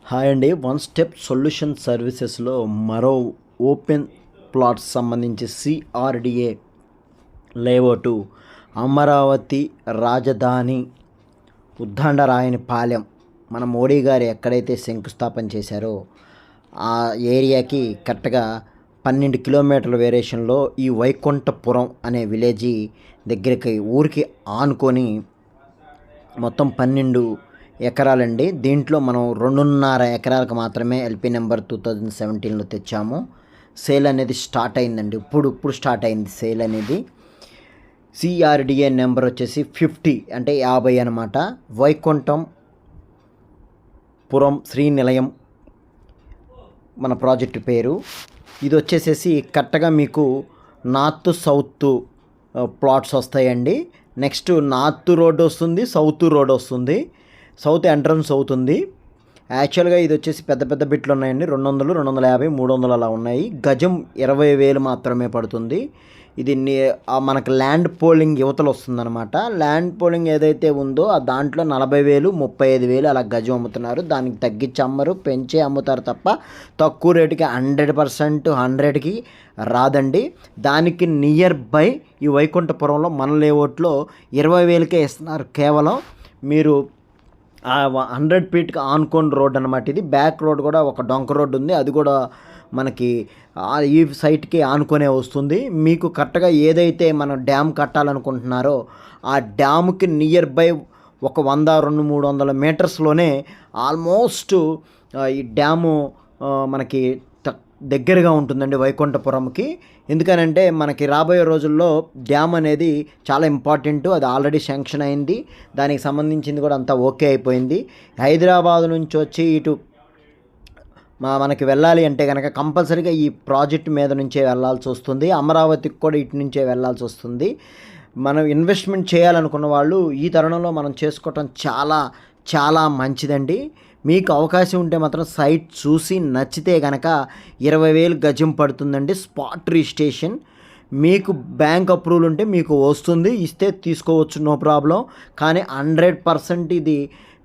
Hi అండి. One step solution సర్వీసెస్లో మరో ఓపెన్ ప్లాట్స్ సంబంధించి సిఆర్డిఏ లేఅవుట్ అమరావతి రాజధాని ఉద్దండరాయనిపాలెం మన మోడీ గారు ఎక్కడైతే శంకుస్థాపన చేశారో ఆ ఏరియాకి కరెక్ట్గా 12 కిలోమీటర్ల వేరియేషన్లో ఈ వైకుంఠపురం అనే విలేజీ దగ్గరికి ఊరికి ఆనుకొని మొత్తం 12 ఎకరాలండి. దీంట్లో మనం 2.5 ఎకరాలకు మాత్రమే ఎల్పి నెంబర్ 2017లో తెచ్చాము. సేల్ అనేది స్టార్ట్ అయిందండి. ఇప్పుడు స్టార్ట్ అయింది సేల్ అనేది. సిఆర్డిఏ నెంబర్ వచ్చేసి 50 అంటే 50 అనమాట. వైకుంఠం పురం శ్రీనిలయం మన ప్రాజెక్టు పేరు. ఇది వచ్చేసేసి కరెక్ట్గా మీకు నార్త్ సౌత్ ప్లాట్స్ వస్తాయండి. నెక్స్ట్ నార్త్ రోడ్ వస్తుంది, సౌత్ రోడ్ వస్తుంది. సౌత్ ఎంట్రన్స్ అవుతుంది. యాక్చువల్గా ఇది వచ్చేసి పెద్ద పెద్ద బిట్లు ఉన్నాయండి. 200, 250, 300 అలా ఉన్నాయి. గజం 20,000 మాత్రమే పడుతుంది. ఇది మనకు ల్యాండ్ పోలింగ్ యువతలు వస్తుందన్నమాట. ల్యాండ్ పోలింగ్ ఏదైతే ఉందో ఆ దాంట్లో 40,000, 35,000 అలా గజం అమ్ముతున్నారు. దానికి తగ్గించి అమ్మరు, పెంచే అమ్ముతారు తప్ప తక్కువ రేటుకి 100% 100కి రాదండి. దానికి నియర్ బై ఈ వైకుంఠపురంలో మన లేఅవుట్లో 20,000కే ఇస్తున్నారు కేవలం. మీరు 100 ఫీట్కి ఆనుకోని రోడ్ అనమాట. ఇది బ్యాక్ రోడ్ కూడా ఒక డొంక రోడ్ ఉంది. అది కూడా మనకి ఈ సైట్కి ఆనుకొనే వస్తుంది. మీకు కరెక్ట్గా ఏదైతే మనం డ్యామ్ కట్టాలనుకుంటున్నారో ఆ డ్యామ్కి నియర్ బై ఒక 100, 200, 300 మీటర్స్లోనే ఆల్మోస్ట్ ఈ డ్యాము మనకి దగ్గరగా ఉంటుందండి వైకుంఠపురంకి. ఎందుకనంటే మనకి రాబోయే రోజుల్లో డ్యామ్ అనేది చాలా ఇంపార్టెంట్. అది ఆల్రెడీ శాంక్షన్ అయింది. దానికి సంబంధించింది కూడా అంతా ఓకే అయిపోయింది. హైదరాబాద్ నుంచి వచ్చి ఇటు మనకి వెళ్ళాలి అంటే కనుక కంపల్సరీగా ఈ ప్రాజెక్ట్ మీద నుంచే వెళ్ళాల్సి వస్తుంది. అమరావతికి కూడా ఇటు నుంచే వెళ్ళాల్సి వస్తుంది. మనం ఇన్వెస్ట్మెంట్ చేయాలనుకున్న వాళ్ళు ఈ తరుణంలో మనం చేసుకోవటం చాలా చాలా మంచిదండి. మీకు అవకాశం ఉంటే మాత్రం సైట్ చూసి నచ్చితే కనుక 20,000 గజం పడుతుందండి. Spot registration. మీకు బ్యాంక్ అప్రూవల్ ఉంటే మీకు వస్తుంది, ఇస్తే తీసుకోవచ్చు, నో ప్రాబ్లం. కానీ 100% ఇది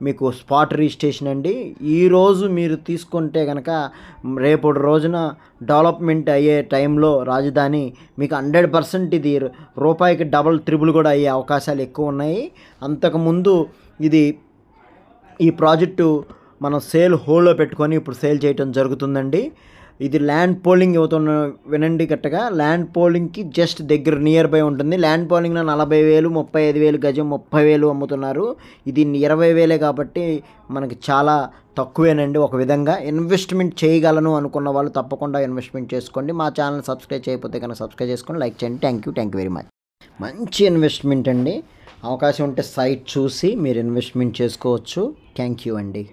మీకు స్పాట్ రిజిస్ట్రేషన్ అండి. ఈరోజు మీరు తీసుకుంటే కనుక రేపటి రోజున డెవలప్మెంట్ అయ్యే టైంలో రాజధాని మీకు 100% ఇది రూపాయికి డబల్ త్రిబుల్ కూడా అయ్యే అవకాశాలు ఎక్కువ ఉన్నాయి. అంతకుముందు ఇది ఈ ప్రాజెక్టు మనం సేల్ హోల్డ్లో పెట్టుకొని ఇప్పుడు సేల్ చేయడం జరుగుతుందండి. ఇది ల్యాండ్ పోలింగ్ అవుతున్న వినండి కరెక్ట్గా. ల్యాండ్ పోలింగ్కి జస్ట్ దగ్గర నియర్ బై ఉంటుంది. ల్యాండ్ పోలింగ్లో 40,000, 35,000 గజం 30,000 అమ్ముతున్నారు. ఇది 20,000 కాబట్టి మనకి చాలా తక్కువేనండి. ఒక విధంగా ఇన్వెస్ట్మెంట్ చేయగలను అనుకున్న వాళ్ళు తప్పకుండా ఇన్వెస్ట్మెంట్ చేసుకోండి. మా ఛానల్ సబ్స్క్రైబ్ చేయకపోతే కనుక సబ్స్క్రైబ్ చేసుకొని లైక్ చేయండి. Thank you very much. మంచి ఇన్వెస్ట్మెంట్ అండి. అవకాశం ఉంటే సైట్ చూసి మీరు ఇన్వెస్ట్మెంట్ చేసుకోవచ్చు. థ్యాంక్ యూ అండి.